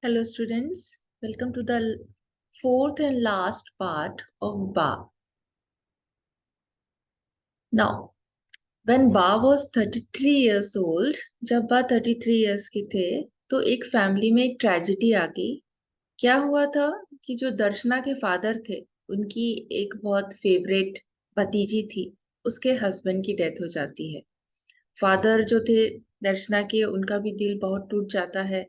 Hello, students. Welcome to the fourth and last part of Ba. Now, when Ba was 33 years old, जब बा 33 years के थे, तो एक फैमिली में एक ट्रेजेडी आ गई। क्या हुआ था कि जो दर्शना के फादर थे, उनकी एक बहुत फेवरेट भतीजी थी, उसके हस्बैंड की डेथ हो जाती है। फादर जो थे दर्शना के, उनका भी दिल बहुत टूट जाता है।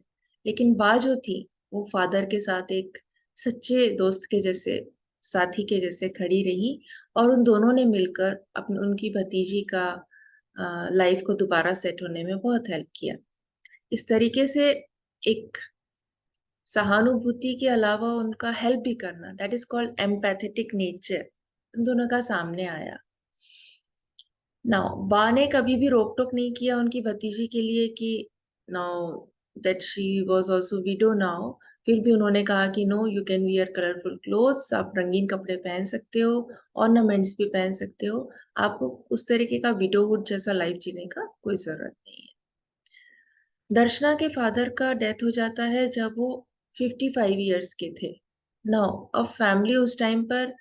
लेकिन बा जो थी, वो फादर के साथ एक सच्चे दोस्त के जैसे, साथी के जैसे खड़ी रही, और उन दोनों ने मिलकर अपनी उनकी भतीजी का लाइफ को दोबारा सेट होने में बहुत हेल्प किया। इस तरीके से एक सहानुभूति के अलावा उनका हेल्प भी करना, that is called empathetic nature, उन दोनों का सामने आया। नाउ बा ने कभी भी रोक टोक नहीं किया उनकी भतीजी के लिए कि now that she was also widow now. फिर भी उन्होंने कहा कि no, you can wear colourful clothes, आप रंगीन कपड़े पहन सकते हो, ऑर्नामेंट्स भी पहन सकते हो, आपको उस तरीके का विडोहुड जैसा लाइफ जीने का कोई जरूरत नहीं है। दर्शना के फादर का डेथ हो जाता है जब वो 55 ईयर्स के थे। नाउ अब फैमिली उस टाइम पर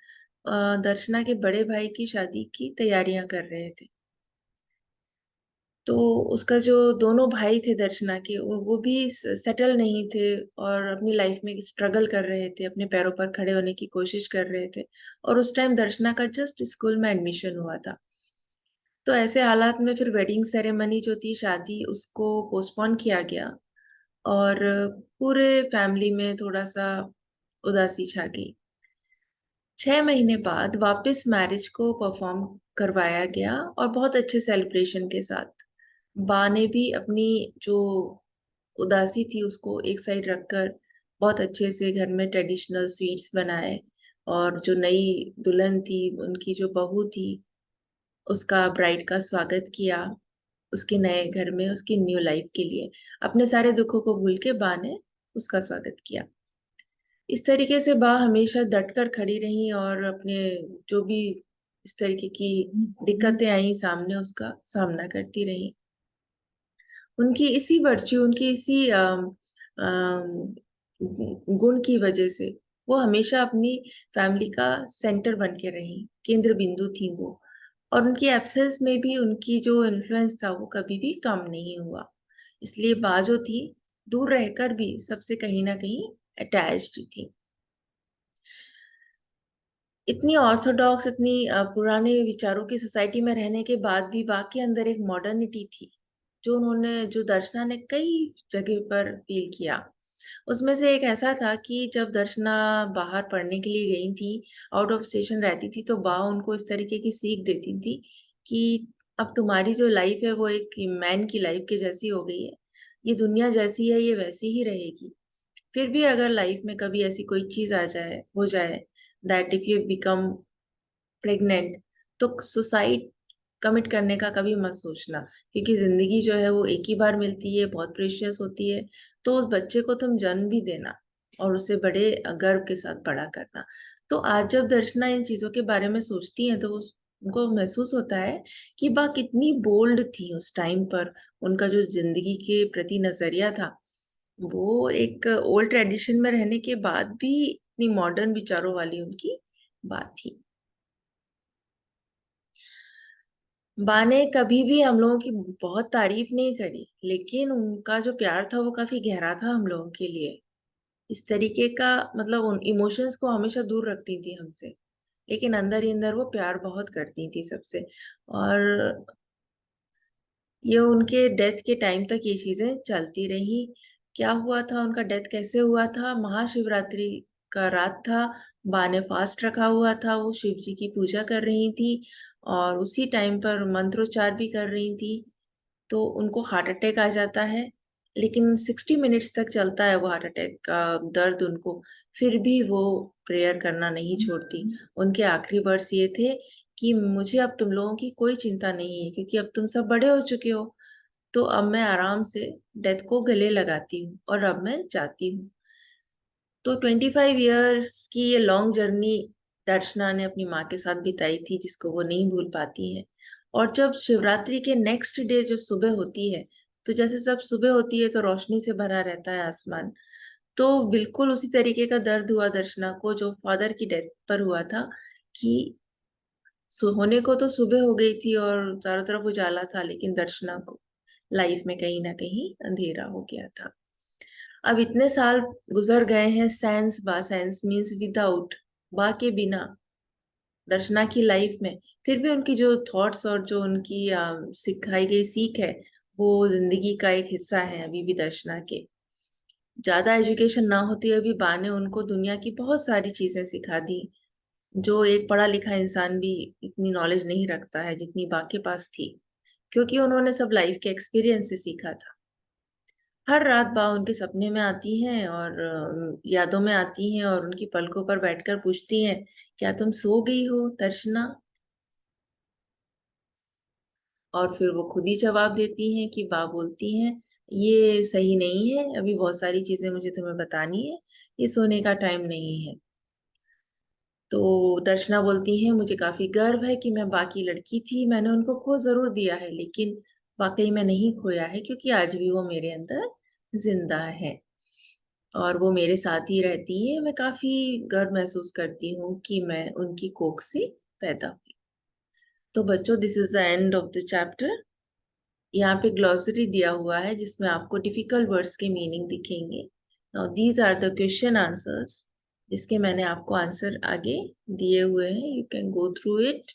दर्शना के बड़े भाई की शादी की तैयारियां कर रहे थे। तो उसका जो दोनों भाई थे दर्शना के, वो भी सेटल नहीं थे और अपनी लाइफ में स्ट्रगल कर रहे थे, अपने पैरों पर खड़े होने की कोशिश कर रहे थे। और उस टाइम दर्शना का जस्ट स्कूल में एडमिशन हुआ था। तो ऐसे हालात में फिर वेडिंग सेरेमनी जो थी, शादी, उसको पोस्टपोन किया गया। और पूरे फैमिली में थोड़ा सा उदासी छा गई। 6 महीने बाद वापस मैरिज को परफॉर्म करवाया गया, और बहुत अच्छे सेलिब्रेशन के साथ। बा ने भी अपनी जो उदासी थी उसको एक साइड रखकर बहुत अच्छे से घर में ट्रेडिशनल स्वीट्स बनाए, और जो नई दुल्हन थी, उनकी जो बहू थी, उसका ब्राइड का स्वागत किया उसके नए घर में, उसकी न्यू लाइफ के लिए। अपने सारे दुखों को भूल के बा ने उसका स्वागत किया। इस तरीके से बा हमेशा डटकर खड़ी रही, और अपने जो भी इस तरीके की दिक्कतें आई सामने, उसका सामना करती रही। उनकी इसी वर्च्यू, उनकी इसी गुण की वजह से वो हमेशा अपनी फैमिली का सेंटर बन के रही, केंद्र बिंदु थी वो। और उनकी एब्सेंस में भी उनकी जो इन्फ्लुएंस था वो कभी भी कम नहीं हुआ। इसलिए बा जो थी, दूर रहकर भी सबसे कहीं ना कहीं अटैच्ड थी। इतनी ऑर्थोडॉक्स, इतनी पुराने विचारों की सोसाइटी में रहने के बाद भी बा के अंदर एक मॉडर्निटी थी, जो दर्शना ने कई जगह पर फील किया। उसमें से एक ऐसा था कि जब दर्शना बाहर पढ़ने के लिए गई थी, आउट ऑफ स्टेशन रहती थी, तो बा उनको इस तरीके की सीख देती थी कि अब तुम्हारी जो लाइफ है वो एक मैन की लाइफ के जैसी हो गई है। ये दुनिया जैसी है, ये वैसी ही रहेगी। फिर भी अगर लाइफ में कभी ऐसी कोई चीज आ जाए, हो जाए, that if you become pregnant, तो सुसाइड कमिट करने का कभी मत सोचना, क्योंकि जिंदगी जो है वो एक ही बार मिलती है, बहुत प्रेशियस होती है। तो उस बच्चे को तुम जन्म भी देना, और उसे बड़े गर्व के साथ बड़ा करना। तो आज जब दर्शना इन चीजों के बारे में सोचती है, तो उनको महसूस होता है कि बा कितनी बोल्ड थी उस टाइम पर। उनका जो जिंदगी के प्रति नजरिया था, वो एक ओल्ड ट्रेडिशन में रहने के बाद भी इतनी मॉडर्न विचारों वाली उनकी बात थी। बा ने कभी भी हम लोगों की बहुत तारीफ नहीं करी, लेकिन उनका जो प्यार था वो काफी गहरा था हम लोगों के लिए। इस तरीके का मतलब उन इमोशंस को हमेशा दूर रखती थी हमसे, लेकिन अंदर ही अंदर वो प्यार बहुत करती थी सबसे। और ये उनके डेथ के टाइम तक ये चीजें चलती रही। क्या हुआ था, उनका डेथ कैसे हुआ था? महाशिवरात्रि का रात था, बा ने फास्ट रखा हुआ था, वो शिव जी की पूजा कर रही थी, और उसी टाइम पर मंत्रोच्चार भी कर रही थी। तो उनको हार्ट अटैक आ जाता है। लेकिन 60 मिनट्स तक चलता है वो हार्ट अटैक का दर्द उनको। फिर भी वो प्रेयर करना नहीं छोड़ती। उनके आखिरी वर्ड्स ये थे कि मुझे अब तुम लोगों की कोई चिंता नहीं है, क्योंकि अब तुम सब बड़े हो चुके हो। तो अब मैं आराम से डेथ को गले लगाती हूँ, और अब मैं जाती हूँ। तो 25 ईयर्स की ये लॉन्ग जर्नी दर्शना ने अपनी माँ के साथ बिताई थी, जिसको वो नहीं भूल पाती है। और जब शिवरात्रि के नेक्स्ट डे जो सुबह होती है, तो जैसे सब सुबह होती है तो रोशनी से भरा रहता है आसमान। तो बिल्कुल उसी तरीके का दर्द हुआ दर्शना को जो फादर की डेथ पर हुआ था, कि होने को तो सुबह हो गई थी और चारों तरफ उजाला था, लेकिन दर्शना को लाइफ में कहीं ना कहीं अंधेरा हो गया था। अब इतने साल गुजर गए हैं, साइंस बा, साइंस मीन्स विदाउट, बा के बिना, दर्शना की लाइफ में, फिर भी उनकी जो थॉट्स और जो उनकी सिखाई गई सीख है, वो जिंदगी का एक हिस्सा है अभी भी दर्शना के। ज्यादा एजुकेशन ना होती है, अभी बा ने उनको दुनिया की बहुत सारी चीजें सिखा दी, जो एक पढ़ा लिखा इंसान भी इतनी नॉलेज नहीं रखता है जितनी बा के पास थी, क्योंकि उन्होंने सब लाइफ के एक्सपीरियंस से सीखा था। हर रात बा उनके सपने में आती हैं और यादों में आती हैं और उनकी पलकों पर बैठकर पूछती हैं, क्या तुम सो गई हो दर्शना? और फिर वो खुद ही जवाब देती हैं कि बा बोलती हैं, ये सही नहीं है, अभी बहुत सारी चीजें मुझे तुम्हें बतानी है, ये सोने का टाइम नहीं है। तो दर्शना बोलती है, मुझे काफी गर्व है कि मैं बाकी लड़की थी, मैंने उनको खो जरूर दिया है, लेकिन वाकई में नहीं खोया है, क्योंकि आज भी वो मेरे अंदर जिंदा है और वो मेरे साथ ही रहती है। मैं काफी गर्व महसूस करती हूँ कि मैं उनकी कोख से पैदा हुई। तो बच्चों, this is the end of the chapter. यहाँ पे ग्लॉसरी दिया हुआ है जिसमें आपको डिफिकल्ट वर्ड्स के मीनिंग दिखेंगे। Now these are the question answers, जिसके मैंने आपको आंसर आगे दिए हुए हैं, you can go through it.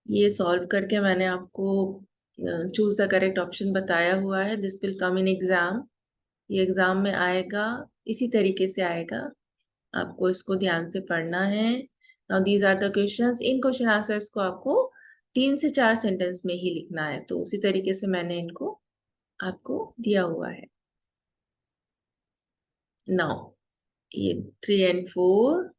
ये सॉल्व करके मैंने आपको चूज द करेक्ट ऑप्शन बताया हुआ है। This will come in exam, ये एग्जाम में आएगा, इसी तरीके से आएगा, आपको इसको ध्यान से पढ़ना है। Now these are the questions, इन क्वेश्चन आंसर्स को आपको 3 से 4 सेंटेंस में ही लिखना है, तो उसी तरीके से मैंने इनको आपको दिया हुआ है। नाउ ये 3 और 4,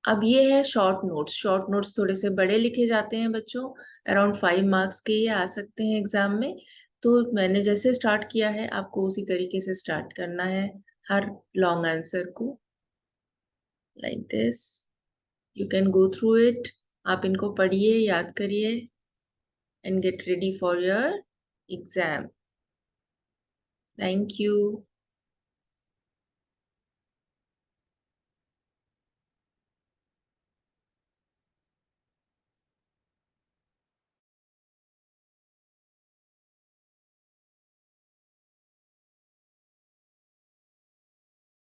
अब ये है शॉर्ट नोट्स। शॉर्ट नोट्स थोड़े से बड़े लिखे जाते हैं बच्चों, अराउंड 5 मार्क्स के ये आ सकते हैं एग्जाम में। तो मैंने जैसे स्टार्ट किया है, आपको उसी तरीके से स्टार्ट करना है हर लॉन्ग आंसर को, like this. You can go through it, आप इनको पढ़िए, याद करिए, and get ready for your exam. Thank you.